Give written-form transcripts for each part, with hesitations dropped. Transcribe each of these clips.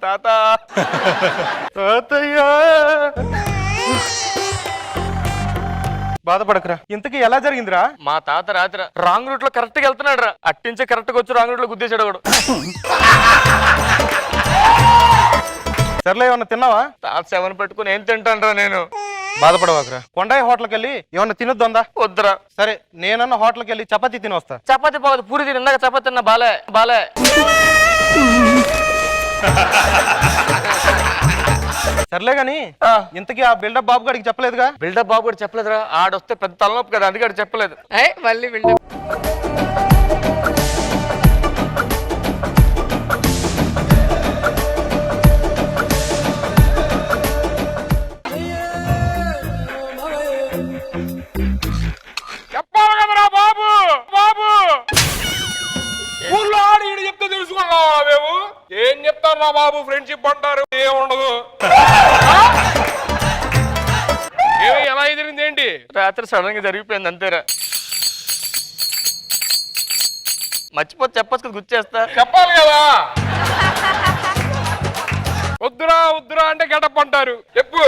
తాత తాతయ్య బాధపడకురా. ఇంతకీ ఎలా జరిగిందిరా? మా తాత రాత్రి రాంగ్ రూట్ లో కరెక్ట్ గా వెళ్తున్నాడు రా. అట్టించే కరెక్ట్ గా వచ్చి రాంగ్ రూట్ లో గుద్దేశాడు ఒకడు. సర్లే, ఏమన్నా తిన్నావా? తాత 7 పెట్టుకుని ఏం తింటాను రా నేను. బాధపడవాకరా. కొండాయి హోటల్కి వెళ్ళి ఏమన్నా తినొద్దా? వద్దురా. సరే, నేనన్నా హోటల్కి వెళ్ళి చపాతీ తిని వస్తా. చపాతి పోదు, పూరి తిని. ఇందాక చపాతి తిన్నా. బాలే బాలే. సర్లే గాని ఇంతకీ ఆ బిల్డప్ బాబు గారికి చెప్పలేదుగా? బిల్డప్ బాబు కూడా చెప్పలేదురా. ఆడొస్తే పెద్ద తలనొప్పి కదా, అందుకే చెప్పలేదు. మళ్ళీ బిల్డప్. చెప్పాలి కదరా బాబు. బాబు ఊళ్ళో ఆడి ఈడు చెప్తే తెలుసుకున్నావా మేము? ఏం చెప్తారా బాబు, ఫ్రెండ్షిప్ అంటారు, ఏముండదు. ఏమి ఎలా ఎదిరింది ఏంటి? రాత్రి సడన్ గా జరిగిపోయింది అంతేరా. మర్చిపోతే చెప్పచ్చు కదా, గుర్చేస్తా. చెప్పాలి కదా. వద్దురా వద్దురా అంటే గెటప్ అంటారు. చెప్పు.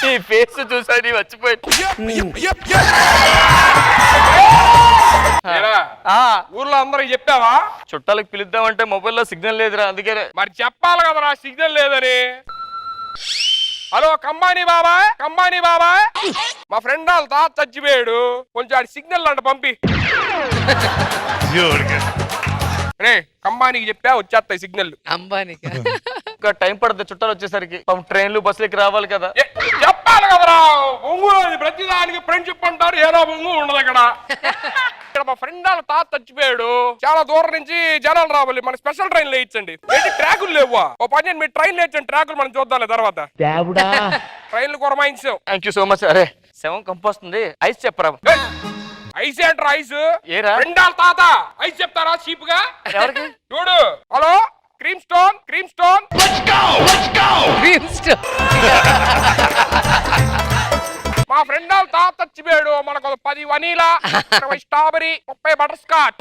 నీ ఫేస్ చూసా నీ మర్చిపోయి. ఊర్లో అందరికి చెప్పావా? చుట్టాలకు పిలుద్దామంటే మొబైల్లో సిగ్నల్ లేదురా, అందుకే. మరి చెప్పాలి కదరా సిగ్నల్ లేదని. హలో కంబానీ బాబాయ్, కంబానీ బాబాయ్, మా ఫ్రెండ్ వాళ్ళ తాత చచ్చిపోయాడు, కొంచెం ఆడి సిగ్నల్ అంట పంపి. రే కంబానీకి చెప్పా, వచ్చేస్తాయి సిగ్నల్. అంబానీకి ఇంకా టైం పడుతుంది చుట్టాలు వచ్చేసరికి. ట్రైన్లు బస్సులకి రావాలి కదా. చెప్పాలి కదరా. బొంగు ప్రతిదానికి ఫ్రెండ్షిప్ అంటారు, ఏదో బొంగు ఉండదు ఇక్కడ. ఇక్కడ మా ఫ్రెండ్ వాళ్ళ తాత చచ్చిపోయాడు, చాలా దూరం నుంచి జనాలు రావాలి, మన స్పెషల్ ట్రైన్ లేయించండి. ఏంటి ట్రాకులు లేవా? ఓ పని చేయండి, మీరు ట్రైన్ లేచండి, ట్రాకులు మనం చూద్దాం తర్వాత. ట్రైన్లు కొరమాయించాం. Thank you so much. అరే శవం కంపోస్తుంది, ఐస్ చెప్పరా. ఐస్ ఏంట్రా ఐస్? ఏరా ఫ్రెండ్ వాళ్ళ తాత ఐస్ చెప్తారా చీప్ గా? ఎవరికి? చూడు. Hello cream stone, cream stone, cream stone. మా ఫ్రెండ్ వాళ్ళ తాత చచ్చిపోయాడు, మనకు 10 వనీలా, 20 స్ట్రాబెరీ, 30 బటర్ స్కాచ్.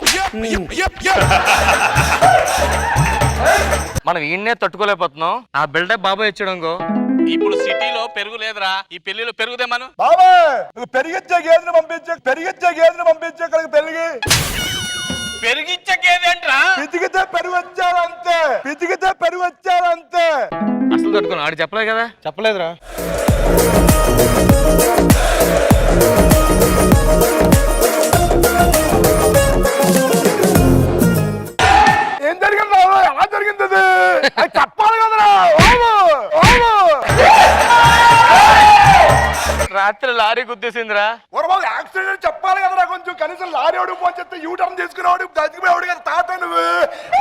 మనం ఈయన్నే తట్టుకోలేకపోతున్నాం. ఆ బిల్డప్ బాబాయ్ ఇచ్చాడు. ఇప్పుడు సిటీలో పెరుగు లేదురా, ఈ పెళ్లిలో పెరుగుదే మనం. బాబాయ్ నువ్వు పెరిగిచ్చే గేదెని పంపించే ఇక్కడికి పెరిగి పెరిగిచ్చే గేదె అంటరా? పితికితే పెరుగు వచ్చారంతే. అసలు తట్టుకున్నా. ఆడు చెప్పలేదు కదా? చెప్పలేదురా. ఏం జరిగింది? ఎలా జరిగింది? అది చెప్పాలి కదరా. రాత్రి లారీ గుద్దేసిందిరా. యాక్సిడెంట్ చెప్పాలి కదరా. కొంచెం కనీసం లారీ వాడు ఫోన్ చేస్తే యూ టర్న్ చేసుకునేవాడు, చచ్చిపోయాడు కదా తాత. నువ్వు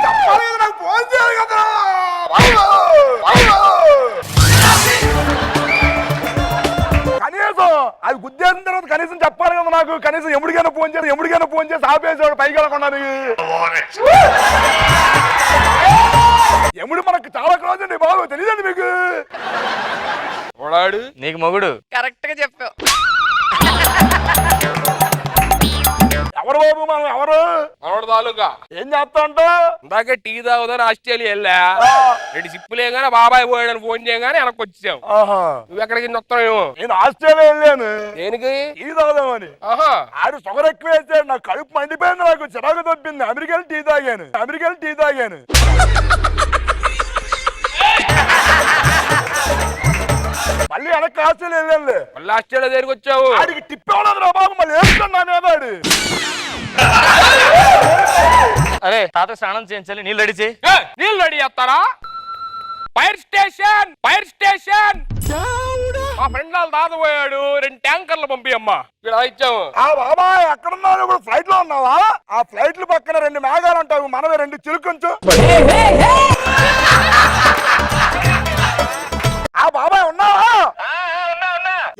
చెప్పాలి కదా, నాకు ఫోన్ చేయాలి కదరా. కనీసం అది గుద్దేసిన తర్వాత కనీసం చెప్పాలి కదా నాకు. కనీసం ఎముడికైనా ఫోన్ చేసి ఆపేసాడు పైకి వెళ్ళకుండా. ఎముడు మనకు చాలా క్లోజ్ అండి బాబు, తెలియదండి మీకు? ఓడాడు నీకు మొగుడు. కరెక్ట్ గా చెప్పావు. ఎవరు బాబు మనం? ఎవరు? మనోడు తాలూకా. ఏం చేస్తా ఉంటా? ఇందాకే టీ తాగుదని ఆస్ట్రేలియా వెళ్ళా. 2 సిప్పులేగానే బాబాయ్ పోయాడని ఫోన్ చేయగానే వెనక్కి వచ్చాం. నువ్వు ఎక్కడికి వస్తున్నావు? నేను ఆస్ట్రేలియా వెళ్ళాను. దేనికి? టీ తాగుదామని. ఆడు షుగర్ ఎక్కువ వేసాడు, నాకు కడుపు మండిపోయింది, నాకు చిరాకు తప్పింది. అమెరికన్ టీ తాగాను. మళ్ళీ వెనక్కి ఆస్ట్రేలియా వెళ్ళాను. మళ్ళీ ఆస్ట్రేలియా దగ్గరికి వచ్చావు. ఆడికి టిప్ ఇవ్వలేదు రా బాబు, మళ్ళీ వేసుకున్నా మీద ఆడు. అరే తాత స్నానం చేయించాలి, నీళ్ళు రెడీ చేయి. నీళ్ళు రెడీ చేస్తారా? Fire station. మా ఫ్రెండ్ వాళ్ళు దాదపోయాడు, 2 ట్యాంకర్లు పంపి అమ్మా ఇక్కడ ఇచ్చాము. బాబా ఎక్కడున్నావు? ఇప్పుడు ఫ్లైట్ లో ఉన్నావా? ఆ ఫ్లైట్లు పక్కన 2 మేఘాలు ఉంటావు, మనమే 2 చిలుకొంచు. బాబాయ్ ఉన్నావా?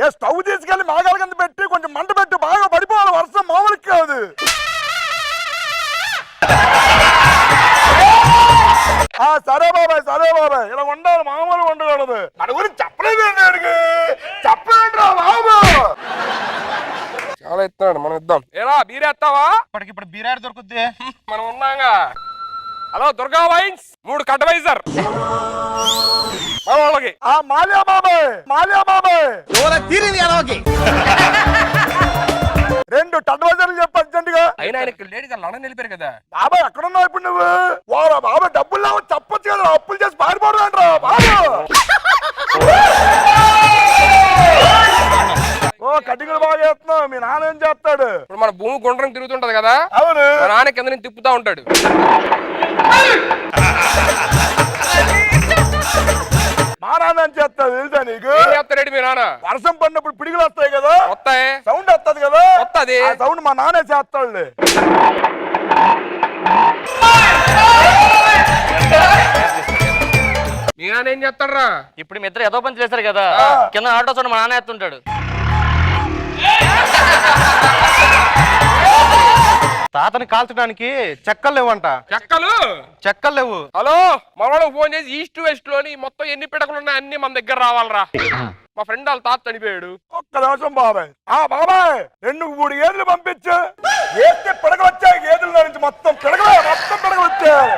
ఏ స్టవ్ తీసుకెళ్లి మేఘాల కింద పెట్టి కొంచెం మంట పెట్టి బాగా పడిపోవాలి, వర్షం మామూలు కాదు. సరే బాబాయ్ ఇలా ఉండాలి, మామూలుగా ఉండకూడదు. మన గురించి చెప్పలేదురా బాబు. చాలా ఇస్తాడు, మనం ఇద్దాం. ఏరా బీరేస్తావా? ఇప్పటికిప్పుడు బీరాడు దొరుకుద్ది. మనం ఉన్నాగా. హలో దుర్గా వైన్స్ 3 కడ్వైజర్ వాళ్ళకి. ఆ మాల్యా బాబాయ్ 2 టడ్వైజర్లు చెప్పు అర్జెంట్ గా. అయినా ఆయనకి లేడీగా లండన్ వెళ్ళిపోయారు కదా. బాబాయ్ ఎక్కడున్నావు ఇప్పుడు నువ్వు? వారా బాబాయ్ డబ్బులు లేవు చెప్పొచ్చు కదా, అప్పులు చేసి పారిపోవడం అంటారా బాబు? ఓ కటింగ్లు బాగా చేస్తున్నావు. మీ నాన్న ఏం చేస్తాడు? ఇప్పుడు మన భూమి గుండ్రం తిరుగుతుంటది కదా, అవును. మా నాన్న కింద నుంచి తిప్పుతా ఉంటాడు. మా నాన్న ఏం చేస్తాడు తెలుసా నీకు? ఏం చేస్తాడు మీ నాన్న? వర్షం పడినప్పుడు పిడుగులు వస్తాయి కదా, వస్తాయి, సౌండ్ వస్తుంది కదా, వస్తది. ఆ సౌండ్ మా నాన్నే చేస్తాడులే. మీ నాన్న ఏం చేస్తాడరా? ఇప్పుడు మీ ఇద్దరు ఏదో పని చేశారు కదా, కింద ఆటో చూడండి మా నాన్న ఎత్తుంటాడు. తాతని కాల్చడానికి చెక్కలు లేవంట. చెక్కలు లేవు. హలో మనోడు ఫోన్ చేసి ఈస్ట్ వెస్ట్ లోని మొత్తం ఎన్ని పిడకలు ఉన్నాయి అన్ని మన దగ్గర రావాలరా. మా ఫ్రెండ్ వాళ్ళ తాత చనిపోయాడు. ఒక్క నిమిషం బాబాయ్. ఆ బాబాయ్ 2-3 గేదెలు పంపించు. వేస్తే పిడకలు వచ్చాయి, గేదెల నుంచి మొత్తం పిడకలు వచ్చాయి.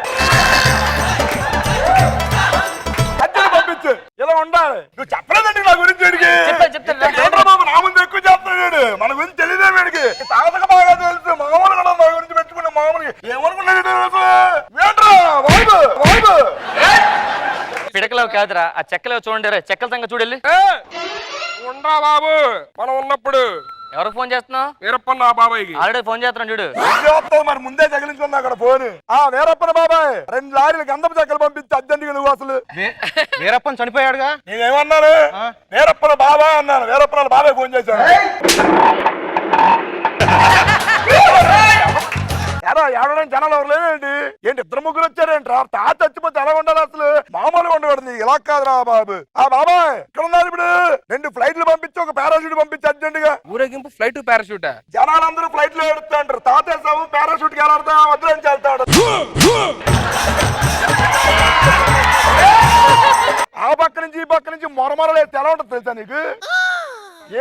అద్దెలు పంపించు. ఇలా ఉండాలి. నువ్వు చెప్పలేదండి నా గురించి వీడికి. బాబు నా ముందు ఎక్కువ చెప్తున్నాడు. మన గురించి తెలియదే వీడికి. తాతకు బాగా తెలుసు. మామూలు కూడా నా గురించి పెట్టుకునే మామూలుగా ఏమనుకున్నాడు పిడకలేవు కాదురా, ఆ చెక్కలేవు చూడండి రే. చెక్కల సంగతి చూడెళ్ళి. ఉండరా బాబు, మనం ఉన్నప్పుడు. ఎవరికి ఫోన్ చేస్తున్నావు? వీరప్పన్న బాబాయ్కి ఆల్రెడీ ఫోన్ చేస్తున్నాను చూడు. మరి ముందే తగిలించుకున్నా అక్కడ ఫోన్. ఆ వీరప్పన బాబాయ్ 2 లారీలు గంధపు చెక్కలు పంపించి అర్జెంటుగా నువ్వు అసలు. వీరప్పన్ చనిపోయాడుగా. నేనేమన్నాను? వీరప్పన బాబాయ్ అన్నాను. వీరప్పన బాబాయ్ ఫోన్ చేశాను. ఏడవడానికి జనాలు ఎవరు లేదేంటి? ఏంటి 2-3 వచ్చారేంట్రా? తాత చచ్చిపోతే ఎలా ఉండాలి అసలు? మామూలుగా ఉండకూడదు. ఇలా కాదురా బాబు. ఆ బాబాయ్ ఇక్కడ ఉన్నారు. ఇప్పుడు 2 ఫ్లైట్లు పంపించి 1 పారాషూట్ పంపించి అర్జెంట్ గా. ఊరేగింపు ఫ్లైట్ పారాషూట్. జనాలందరూ ఫ్లైట్ లో ఏడుతుంటారు. తాత సాబు పారాషూట్ కి వెళ్తా వదిలేంచి వెళ్తాడు. ఆ పక్క నుంచి ఈ పక్క నుంచి మొరమొరలేదు. ఎలా ఉంటుంది తెలుసా నీకు?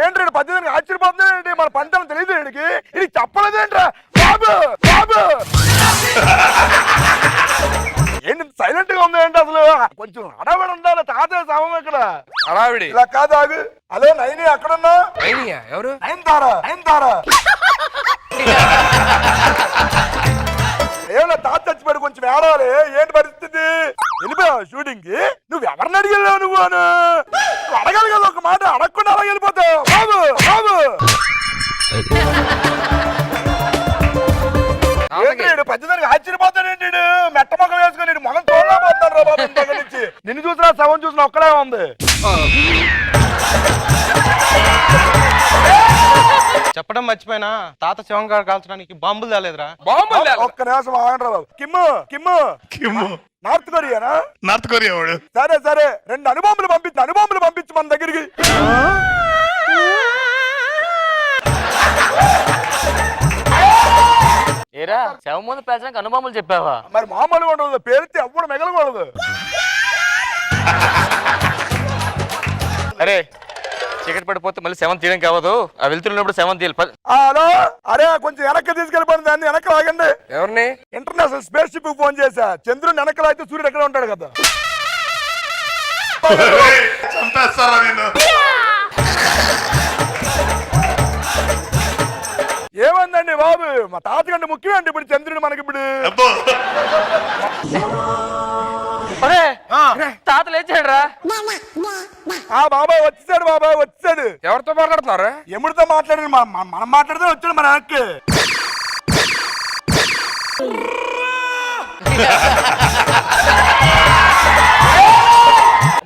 ఏంటి 18 ఆశ్చర్యపోతుంది. మన పంటలు తెలియదు వీడికి. ఇది చెప్పలేదేంట్రా బాబు? బాబు ఏంటి సైలెంట్ గా ఉంది ఏంటి అసలు? కొంచెం హడావిడి ఉండాలి. తాతయ్య శవం ఇక్కడ. హడావిడి ఇలా కాదు. ఆగు. హలో నైని ఎక్కడున్నా? ఎవరు? నైన్తారా ఏమన్నా తాత చచ్చిపోయాడు. కొంచెం ఏడాలి. ఏంటి పరిస్థితి? వెళ్ళిపోయావు షూటింగ్ కి? నువ్వు ఎవరిని అడిగెళ్ళావు? నువ్వు అడగాలి కదా ఒక మాట. అడగకుండా అలా వెళ్ళిపోతావు బాబు. బాబు 18 ఆశ్చర్యపోతాడేంటి? మెట్ట మొగం వేసుకుని మొగం చూడలేకపోతాడు రా బాబు. దగ్గర నుంచి నిన్ను చూసినా శవం చూసినా ఒక్కడే ఉంది. చెప్పడం మర్చిపోయినా, తాత శవం కాల్చడానికి బాంబులు తేలేదురా. ఒక్క నిమిషం ఆగండి బాబు. కిమ్ము నార్త్ కొరియానా? నార్త్ కొరియా వాడు. సరే 2 అణుబాంబులు పంపించి మన దగ్గరికి. ఏరా శవం ముందు పేల్చడానికి అనుభవములు చెప్పావా? మరి మామూలుగా ఉండదు. పేరితే ఎప్పుడు మిగలకూడదు. అరే చీకటి పడిపోతే మళ్ళీ శవం తీయడం కావదు. ఆ వెళ్తున్నప్పుడు శవం తీయాలి. హలో అరే కొంచెం వెనక్కి తీసుకెళ్ళిపోయింది. దాన్ని వెనక్కి లాగండి. ఎవరిని? ఇంటర్నేషనల్ స్పేస్ షిప్ ఫోన్ చేశా. చంద్రుని వెనకలు అయితే సూర్యుడు ఎక్కడ ఉంటాడు కదా. చంపేస్తారా నేను? ఏమందండి బాబు? మా తాతకంటే ముఖ్యమండి ఇప్పుడు చంద్రుడు మనకి. ఇప్పుడు తాత లేచాడు రా. ఆ బాబాయ్ వచ్చాడు. ఎవరితో మాట్లాడుతున్నారు? ఎముడితో మాట్లాడారు? మనం మాట్లాడితే వచ్చాడు మన వెనక్కి.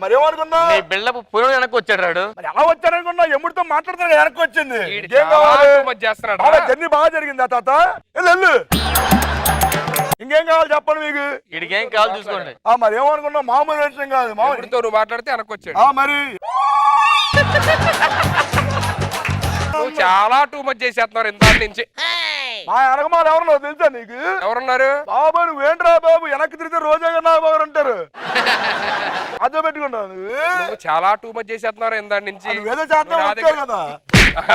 మరి ఏమనుకున్నా? నీ బిల్డప్ పురుడు వెనక్కి వచ్చాడు రాడు. మరి ఎలా వచ్చాడనుకున్నా? ఎముడితో మాట్లాడుతాడు వెనక్కి వచ్చింది. చేస్తున్నాడు. జర్నీ బాగా జరిగిందా తాత? వెళ్ళు. ఇంకేం కావాలి చెప్పండి మీకు? వీడికేం కావాలి చూసుకోండి. మరి ఏమనుకున్నా? మామూలు విషయం కాదు. మామూలుతో నువ్వు మాట్లాడితే వెనక్కి వచ్చాడు. మరి నువ్వు చాలా టూ మచ్ చేసేస్తున్నారు ఇంత నుంచి. మా అనగమాలు ఎవరన్నా తెలుసా నీకు? ఎవరున్నారు? బాబు నువ్వేంట్రా బాబు వెనక్కి తిరిగితే రోజా నాగబాబు అంటారు. అదే పెట్టుకున్నావు. నువ్వు చాలా టూ మచ్ చేసేస్తున్నారు ఇంత నుంచి. నువ్వేదో చేద్దాం కదా.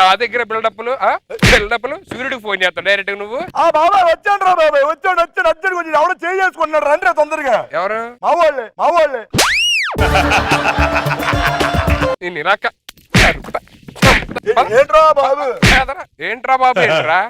ఆ దగ్గర బిల్డప్లు సూర్యుడికి ఫోన్ చేస్తావు డైరెక్ట్ నువ్వు. ఆ బాబాయ్ వచ్చాను రా బాబాయ్, వచ్చాడు అర్జెంట్ కొంచెం ఎవడో చేసుకుంటున్నాడు, రండి తొందరగా. ఎవరు? మా వాళ్ళే నేను ఇరాక ఏంట్రా బాబు ఏంట్రా బాబు ఏంట్రా